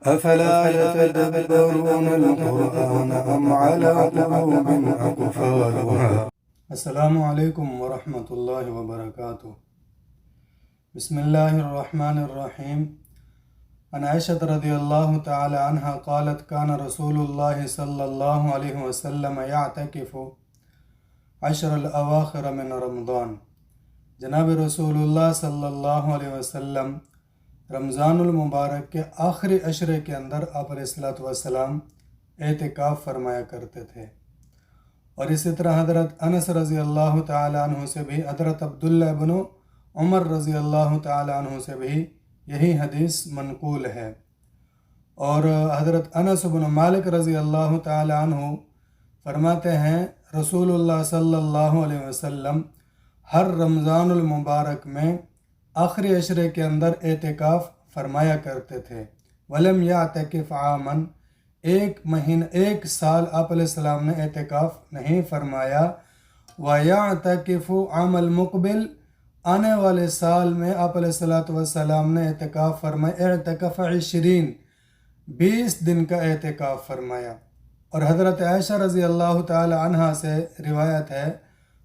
أفلا يتدبرون القرآن أم على قلوب أقفالها؟ السلام علیکم ورحمۃ اللہ وبرکاتہ۔ بسم اللہ الرحمن الرحیم۔ عن عائشة رضی اللہ تعالی عنہ قالت كان رسول اللہ صلی اللہ علیہ وسلم يعتکف عشر الاواخر من رمضان۔ جناب رسول اللہ صلی اللہ علیہ وسلم رمضان المبارک کے آخری عشرے کے اندر آپ علیہ الصلوۃ والسلام اعتکاف فرمایا کرتے تھے، اور اسی طرح حضرت انس رضی اللہ تعالی عنہ سے بھی، حضرت عبداللہ بن عمر رضی اللہ تعالی عنہ سے بھی یہی حدیث منقول ہے۔ اور حضرت انس بن مالک رضی اللہ تعالی عنہ فرماتے ہیں رسول اللہ صلی اللہ علیہ وسلم ہر رمضان المبارک میں آخری عشرے کے اندر اعتکاف فرمایا کرتے تھے۔ ولم یعتکف عاما، ایک سال آپ علیہ السلام نے اعتکاف نہیں فرمایا۔ وَيَعْتَكِفُ عَامَ الْمُقْبِلِ، آنے والے سال میں آپ علیہ السلام نے اعتکاف فرمایا۔ اعتکف 20 دن کا اعتکاف فرمایا۔ اور حضرت عائشہ رضی اللہ تعالی عنہ سے روایت ہے،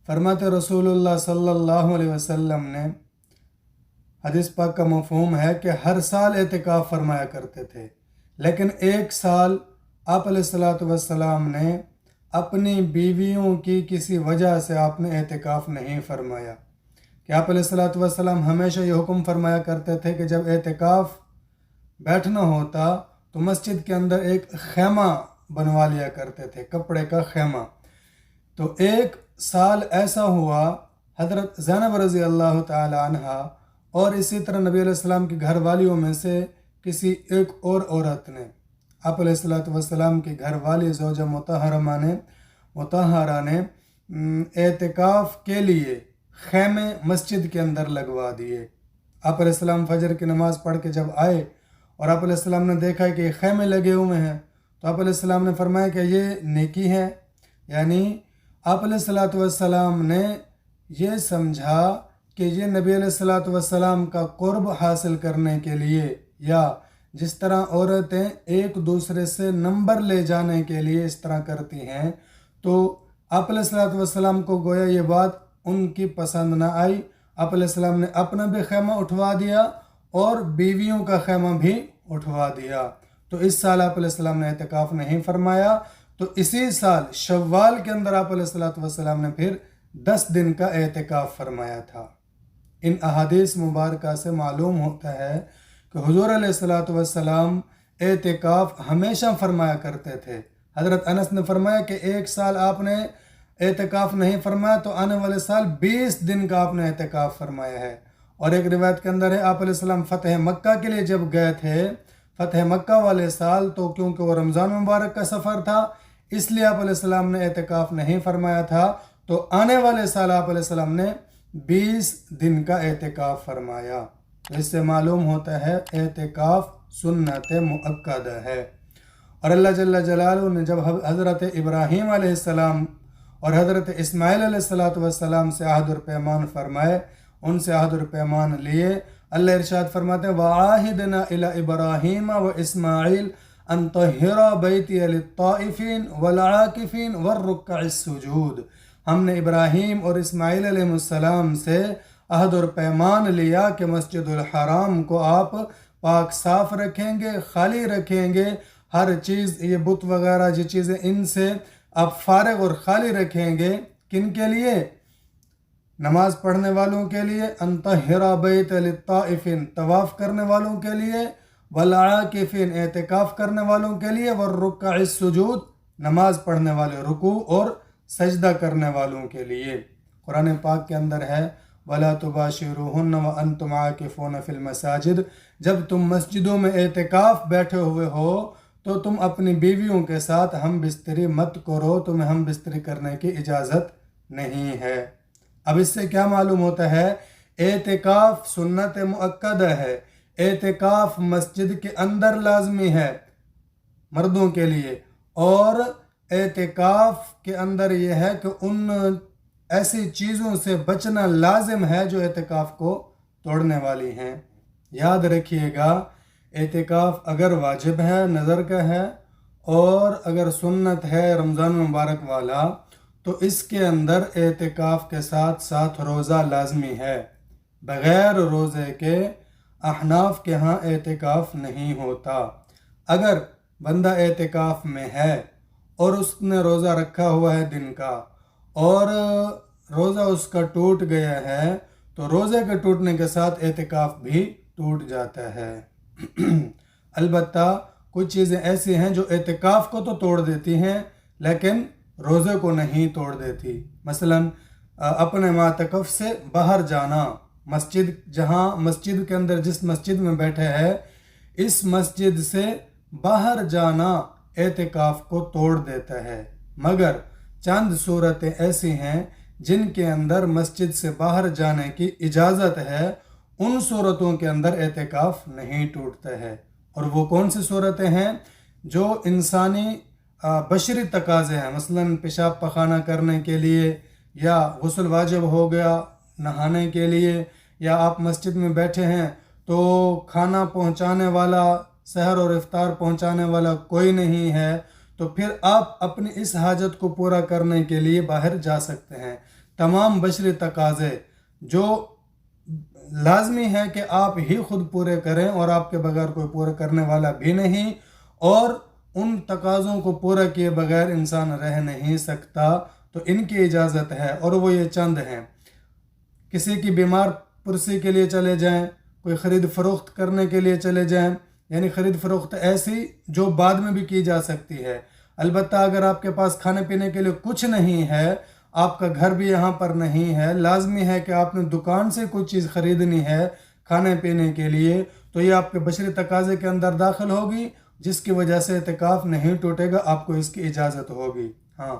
فرماتے رسول اللہ صلی اللہ علیہ وسلم نے، حدیث پاک کا مفہوم ہے کہ ہر سال اعتکاف فرمایا کرتے تھے، لیکن ایک سال آپ علیہ السلام نے اپنی بیویوں کی کسی وجہ سے آپ نے اعتکاف نہیں فرمایا، کہ آپ علیہ السلام ہمیشہ یہ حکم فرمایا کرتے تھے کہ جب اعتکاف بیٹھنا ہوتا تو مسجد کے اندر ایک خیمہ بنوا لیا کرتے تھے، کپڑے کا خیمہ۔ تو ایک سال ایسا ہوا، حضرت زینب رضی اللہ تعالی عنہ اور اسی طرح نبی علیہ السلام کی گھر والیوں میں سے کسی ایک اور عورت نے، آپ علیہ السلام کی گھر والی زوجہ مطہرہ نے اعتکاف کے لیے خیمے مسجد کے اندر لگوا دیے۔ آپ علیہ السلام فجر کی نماز پڑھ کے جب آئے اور آپ علیہ السلام نے دیکھا کہ یہ خیمے لگے ہوئے ہیں، تو آپ علیہ السلام نے فرمایا کہ یہ نیکی ہے، یعنی آپ علیہ السلام نے یہ سمجھا کہ یہ نبی علیہ السلام کا قرب حاصل کرنے کے لیے، یا جس طرح عورتیں ایک دوسرے سے نمبر لے جانے کے لیے اس طرح کرتی ہیں، تو آپ علیہ السلام کو گویا یہ بات ان کی پسند نہ آئی۔ آپ علیہ السلام نے اپنا بھی خیمہ اٹھوا دیا اور بیویوں کا خیمہ بھی اٹھوا دیا۔ تو اس سال آپ علیہ السلام نے اعتکاف نہیں فرمایا، تو اسی سال شوال کے اندر آپ علیہ السلام نے پھر 10 دن کا اعتکاف فرمایا تھا۔ ان احادیث مبارکہ سے معلوم ہوتا ہے کہ حضور علیہ السلام اعتکاف ہمیشہ فرمایا کرتے تھے۔ حضرت انس نے فرمایا کہ ایک سال آپ نے اعتکاف نہیں فرمایا تو آنے والے سال 20 دن کا آپ نے اعتکاف فرمایا ہے۔ اور ایک روایت کے اندر ہے آپ علیہ السلام فتح مکہ کے لیے جب گئے تھے، فتح مکہ والے سال، تو کیونکہ وہ رمضان مبارک کا سفر تھا اس لیے آپ علیہ السلام نے اعتکاف نہیں فرمایا تھا، تو آنے والے سال آپ علیہ السلام نے 20 دن کا اعتکاف فرمایا۔ اس سے معلوم ہوتا ہے اعتکاف سنت مؤکدہ ہے۔ اور اللہ جل جلالہ نے جب حضرت ابراہیم علیہ السلام اور حضرت اسماعیل علیہ السلام سے عہد اور پیمان فرمائے، ان سے عہد اور پیمان لیے، اللہ ارشاد فرماتے ہیں وَعَاهِدْنَا إِلَىٰ إِبْرَاهِيمَ وَإِسْمَاعِيلَ أَن طَهِّرَا بَيْتِيَ لِلطَّائِفِينَ وَالْعَاكِفِينَ وَالرُّكَّعِ السُّجُودِ۔ ہم نے ابراہیم اور اسماعیل علیہ السلام سے عہد اور پیمان لیا کہ مسجد الحرام کو آپ پاک صاف رکھیں گے، خالی رکھیں گے، ہر چیز یہ بت وغیرہ جو چیزیں ان سے آپ فارغ اور خالی رکھیں گے۔ کن کے لیے؟ نماز پڑھنے والوں کے لیے، ان طہرا بیت للطائفین طواف کرنے والوں کے لیے، والعاکفین اعتکاف کرنے والوں کے لیے، والرکع السجود نماز پڑھنے والے رکوع اور سجدہ کرنے والوں کے لیے۔ قرآن پاک کے اندر ہے وَلَا تُبَاشِرُوهُنَّ وَأَنْتُمْ عَاكِفُونَ فِي الْمَسَاجِدِ، جب تم مسجدوں میں اعتکاف بیٹھے ہوئے ہو تو تم اپنی بیویوں کے ساتھ ہم بستری مت کرو، تمہیں ہم بستری کرنے کی اجازت نہیں ہے۔ اب اس سے کیا معلوم ہوتا ہے؟ اعتکاف سنت مؤکدہ ہے، اعتکاف مسجد کے اندر لازمی ہے مردوں کے لیے، اور اعتکاف کے اندر یہ ہے کہ ان ایسی چیزوں سے بچنا لازم ہے جو اعتکاف کو توڑنے والی ہیں۔ یاد رکھیے گا اعتکاف اگر واجب ہے، نظر کا ہے، اور اگر سنت ہے رمضان مبارک والا، تو اس کے اندر اعتکاف کے ساتھ ساتھ روزہ لازمی ہے۔ بغیر روزے کے احناف کے ہاں اعتکاف نہیں ہوتا۔ اگر بندہ اعتکاف میں ہے اور اس نے روزہ رکھا ہوا ہے دن کا، اور روزہ اس کا ٹوٹ گیا ہے، تو روزے کے ٹوٹنے کے ساتھ اعتکاف بھی ٹوٹ جاتا ہے۔ البتہ کچھ چیزیں ایسی ہیں جو اعتکاف کو تو توڑ دیتی ہیں لیکن روزے کو نہیں توڑ دیتی۔ مثلا اپنے معتکف سے باہر جانا، مسجد کے اندر جس مسجد میں بیٹھے ہے، اس مسجد سے باہر جانا اعتکاف کو توڑ دیتا ہے، مگر چند صورتیں ایسی ہیں جن کے اندر مسجد سے باہر جانے کی اجازت ہے، ان صورتوں کے اندر اعتکاف نہیں ٹوٹتا ہے۔ اور وہ کون سی صورتیں ہیں؟ جو انسانی بشری تقاضے ہیں، مثلا پیشاب پخانہ کرنے کے لیے، یا غسل واجب ہو گیا نہانے کے لیے، یا آپ مسجد میں بیٹھے ہیں تو کھانا پہنچانے والا، سحر اور افطار پہنچانے والا کوئی نہیں ہے، تو پھر آپ اپنی اس حاجت کو پورا کرنے کے لیے باہر جا سکتے ہیں۔ تمام بشری تقاضے جو لازمی ہے کہ آپ ہی خود پورے کریں اور آپ کے بغیر کوئی پورا کرنے والا بھی نہیں، اور ان تقاضوں کو پورا کیے بغیر انسان رہ نہیں سکتا، تو ان کی اجازت ہے، اور وہ یہ چند ہیں۔ کسی کی بیمار پرسی کے لیے چلے جائیں، کوئی خرید فروخت کرنے کے لیے چلے جائیں، یعنی خرید فروخت ایسی جو بعد میں بھی کی جا سکتی ہے۔ البتہ اگر آپ کے پاس کھانے پینے کے لیے کچھ نہیں ہے، آپ کا گھر بھی یہاں پر نہیں ہے، لازمی ہے کہ آپ نے دکان سے کچھ چیز خریدنی ہے کھانے پینے کے لیے، تو یہ آپ کے بشری تقاضے کے اندر داخل ہوگی، جس کی وجہ سے اعتکاف نہیں ٹوٹے گا، آپ کو اس کی اجازت ہوگی۔ ہاں،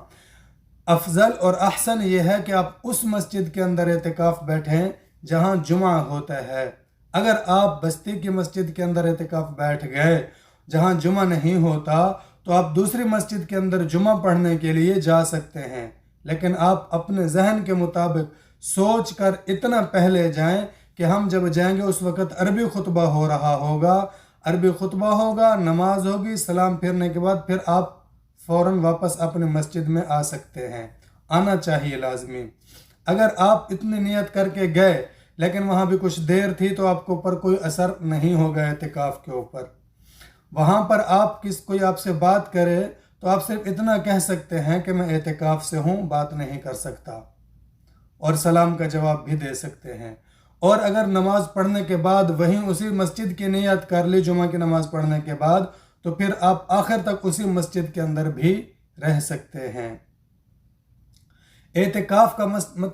افضل اور احسن یہ ہے کہ آپ اس مسجد کے اندر اعتکاف بیٹھیں جہاں جمعہ ہوتا ہے۔ اگر آپ بستی کی مسجد کے اندر اعتکاف بیٹھ گئے جہاں جمعہ نہیں ہوتا، تو آپ دوسری مسجد کے اندر جمعہ پڑھنے کے لیے جا سکتے ہیں، لیکن آپ اپنے ذہن کے مطابق سوچ کر اتنا پہلے جائیں کہ ہم جب جائیں گے اس وقت عربی خطبہ ہو رہا ہوگا، عربی خطبہ ہوگا، نماز ہوگی، سلام پھیرنے کے بعد پھر آپ فوراً واپس اپنے مسجد میں آ سکتے ہیں، آنا چاہیے لازمی۔ اگر آپ اتنی نیت کر کے گئے لیکن وہاں بھی کچھ دیر تھی تو آپ کو اوپر کوئی اثر نہیں ہوگا اعتکاف کے اوپر۔ وہاں پر کوئی آپ سے بات کرے تو آپ صرف اتنا کہہ سکتے ہیں کہ میں اعتکاف سے ہوں، بات نہیں کر سکتا، اور سلام کا جواب بھی دے سکتے ہیں۔ اور اگر نماز پڑھنے کے بعد وہیں اسی مسجد کی نیت کر لی جمعہ کی نماز پڑھنے کے بعد، تو پھر آپ آخر تک اسی مسجد کے اندر بھی رہ سکتے ہیں۔ اعتکاف کا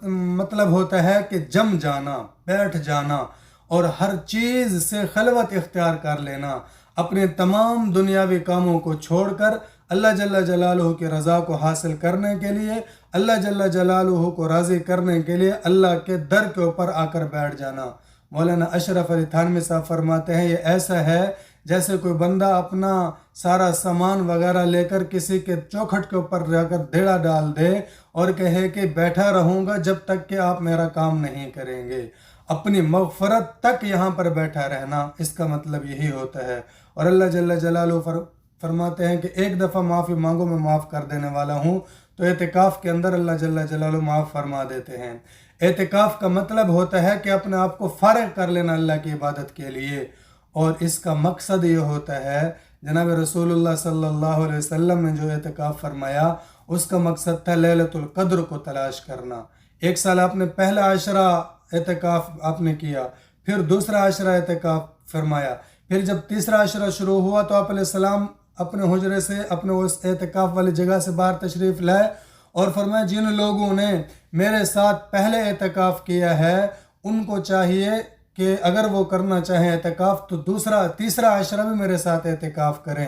مطلب ہوتا ہے کہ جم جانا، بیٹھ جانا، اور ہر چیز سے خلوت اختیار کر لینا، اپنے تمام دنیاوی کاموں کو چھوڑ کر اللہ جل جلالہ کی رضا کو حاصل کرنے کے لیے، اللہ جل جلالہ کو راضی کرنے کے لیے اللہ کے در کے اوپر آ کر بیٹھ جانا۔ مولانا اشرف علی تھانوی صاحب فرماتے ہیں یہ ایسا ہے جیسے کوئی بندہ اپنا سارا سامان وغیرہ لے کر کسی کے چوکھٹ کے اوپر جا کر دیڑا ڈال دے اور کہے کہ بیٹھا رہوں گا جب تک کہ آپ میرا کام نہیں کریں گے، اپنی مغفرت تک یہاں پر بیٹھا رہنا، اس کا مطلب یہی ہوتا ہے۔ اور اللہ جل جلالہ فرماتے ہیں کہ ایک دفعہ معافی مانگو میں معاف کر دینے والا ہوں، تو اعتکاف کے اندر اللہ جل جلالہ معاف فرما دیتے ہیں۔ اعتکاف کا مطلب ہوتا ہے کہ اپنے آپ کو فارغ کر لینا اللہ کی عبادت کے لیے، اور اس کا مقصد یہ ہوتا ہے، جناب رسول اللہ صلی اللہ علیہ وسلم نے جو اعتکاف فرمایا اس کا مقصد تھا لیلۃ القدر کو تلاش کرنا۔ ایک سال آپ نے پہلا عشرہ اعتکاف آپ نے کیا، پھر دوسرا عشرہ اعتکاف فرمایا، پھر جب تیسرا عشرہ شروع ہوا تو آپ علیہ السلام اپنے حجرے سے اپنے اس اعتکاف والی جگہ سے باہر تشریف لائے اور فرمایا جن لوگوں نے میرے ساتھ پہلے اعتکاف کیا ہے ان کو چاہیے کہ اگر وہ کرنا چاہیں اعتکاف تو تیسرا عشرہ بھی میرے ساتھ اعتکاف کریں۔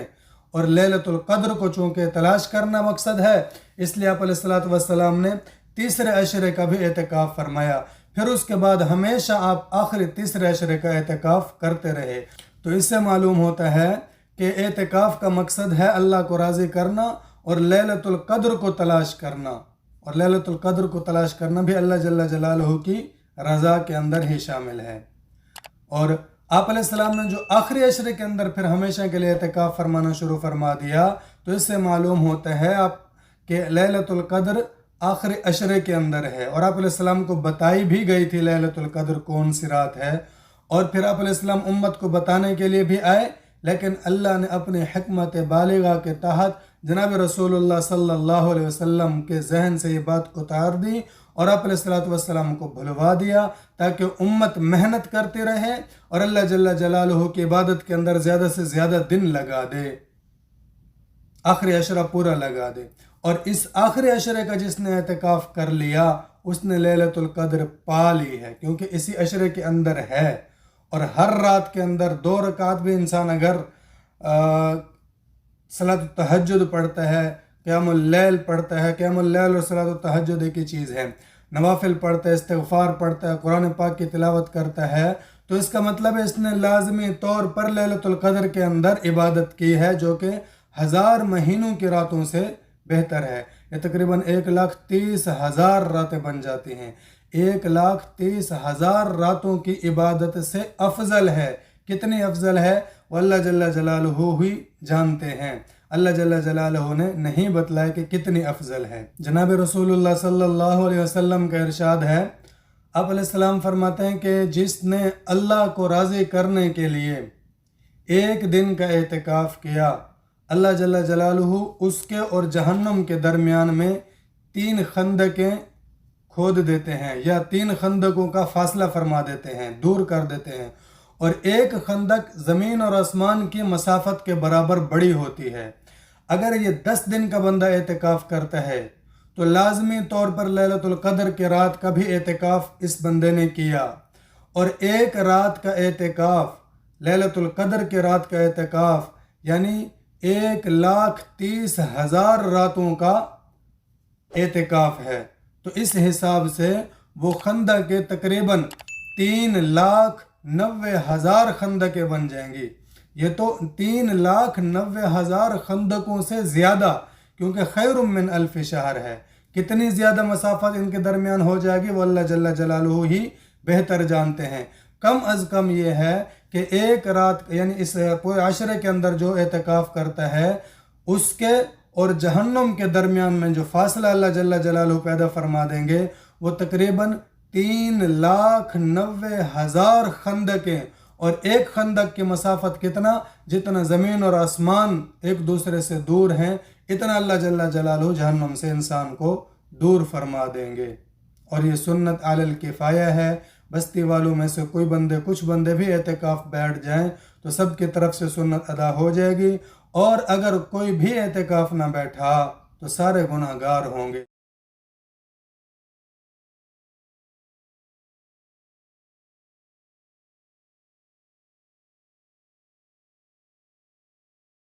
اور لیلۃ القدر کو چونکہ تلاش کرنا مقصد ہے، اس لیے آپ علیہ الصلوۃ والسلام نے تیسرے عشرے کا بھی اعتکاف فرمایا، پھر اس کے بعد ہمیشہ آپ آخری تیسرے عشرے کا اعتکاف کرتے رہے۔ تو اس سے معلوم ہوتا ہے کہ اعتکاف کا مقصد ہے اللہ کو راضی کرنا اور لیلۃ القدر کو تلاش کرنا، اور لیلۃ القدر کو تلاش کرنا بھی اللہ جل جلالہ کی رضا کے اندر ہی شامل ہے۔ اور آپ علیہ السلام نے جو آخری عشرے کے اندر پھر ہمیشہ کے لیے اعتکاف فرمانا شروع فرما دیا، تو اس سے معلوم ہوتا ہے آپ کہ لیلۃ القدر آخری عشرے کے اندر ہے، اور آپ علیہ السلام کو بتائی بھی گئی تھی لیلۃ القدر کون سی رات ہے، اور پھر آپ علیہ السلام امت کو بتانے کے لیے بھی آئے، لیکن اللہ نے اپنی حکمت بالغہ کے تحت جناب رسول اللہ صلی اللہ علیہ وسلم کے ذہن سے یہ بات اتار دی اور آپ علیہ السلام کو بھلوا دیا، تاکہ امت محنت کرتی رہے اور اللہ جل جلالہ کی عبادت کے اندر زیادہ سے زیادہ دن لگا دے، آخری عشرہ پورا لگا دے۔ اور اس آخری عشرے کا جس نے اعتکاف کر لیا اس نے لیلۃ القدر پا لی ہے، کیونکہ اسی عشرے کے اندر ہے۔ اور ہر رات کے اندر 2 رکعت بھی انسان اگر صلاۃ التہجد پڑھتا ہے، قیام اللیل پڑھتا ہے، قیام اللیل اور صلاۃ التہجد ایک ہی چیز ہے، نوافل پڑھتا ہے، استغفار پڑھتا ہے، قرآن پاک کی تلاوت کرتا ہے، تو اس کا مطلب ہے اس نے لازمی طور پر لیلۃ القدر کے اندر عبادت کی ہے، جو کہ 1000 مہینوں کی راتوں سے بہتر ہے۔ یہ تقریباً 1,30,000 راتیں بن جاتی ہیں، 1,30,000 راتوں کی عبادت سے افضل ہے۔ کتنی افضل ہے وہ اللہ جل جلالہ ہی جانتے ہیں، اللہ جل جلالہ نے نہیں بتلایا کہ کتنی افضل ہے۔ جناب رسول اللہ صلی اللہ علیہ وسلم کا ارشاد ہے، آپ علیہ السلام فرماتے ہیں کہ جس نے اللہ کو راضی کرنے کے لیے 1 دن کا اعتکاف کیا، اللہ جل جلالہ اس کے اور جہنم کے درمیان میں 3 خندقیں کھود دیتے ہیں، یا 3 خندقوں کا فاصلہ فرما دیتے ہیں، دور کر دیتے ہیں، اور 1 خندق زمین اور آسمان کی مسافت کے برابر بڑی ہوتی ہے۔ اگر یہ 10 دن کا بندہ اعتکاف کرتا ہے تو لازمی طور پر لیلۃ القدر کے رات کا بھی اعتکاف اس بندے نے کیا، اور 1 رات کا اعتکاف، لیلۃ القدر کے رات کا اعتکاف یعنی 1,30,000 راتوں کا اعتکاف ہے۔ تو اس حساب سے وہ خندقیں تقریباً 3,90,000 خندقیں بن جائیں گی۔ یہ تو 3,90,000 خندقوں سے زیادہ، کیونکہ خیر من الف شہر ہے، کتنی زیادہ مسافت ان کے درمیان ہو جائے گی وہ اللہ جل جلالہ ہی بہتر جانتے ہیں۔ کم از کم یہ ہے کہ 1 رات یعنی اس پورے عشرے کے اندر جو اعتکاف کرتا ہے اس کے اور جہنم کے درمیان میں جو فاصلہ اللہ جل جلالہ پیدا فرما دیں گے وہ تقریباً 3,90,000 خندقیں، اور 1 خندق کی مسافت کتنا، جتنا زمین اور آسمان ایک دوسرے سے دور ہیں، اتنا اللہ جل جلالہ جہنم سے انسان کو دور فرما دیں گے۔ اور یہ سنت علی الکفایہ ہے، بستی والوں میں سے کچھ بندے بھی اعتکاف بیٹھ جائیں تو سب کی طرف سے سنت ادا ہو جائے گی، اور اگر کوئی بھی اعتکاف نہ بیٹھا تو سارے گناہ گار ہوں گے۔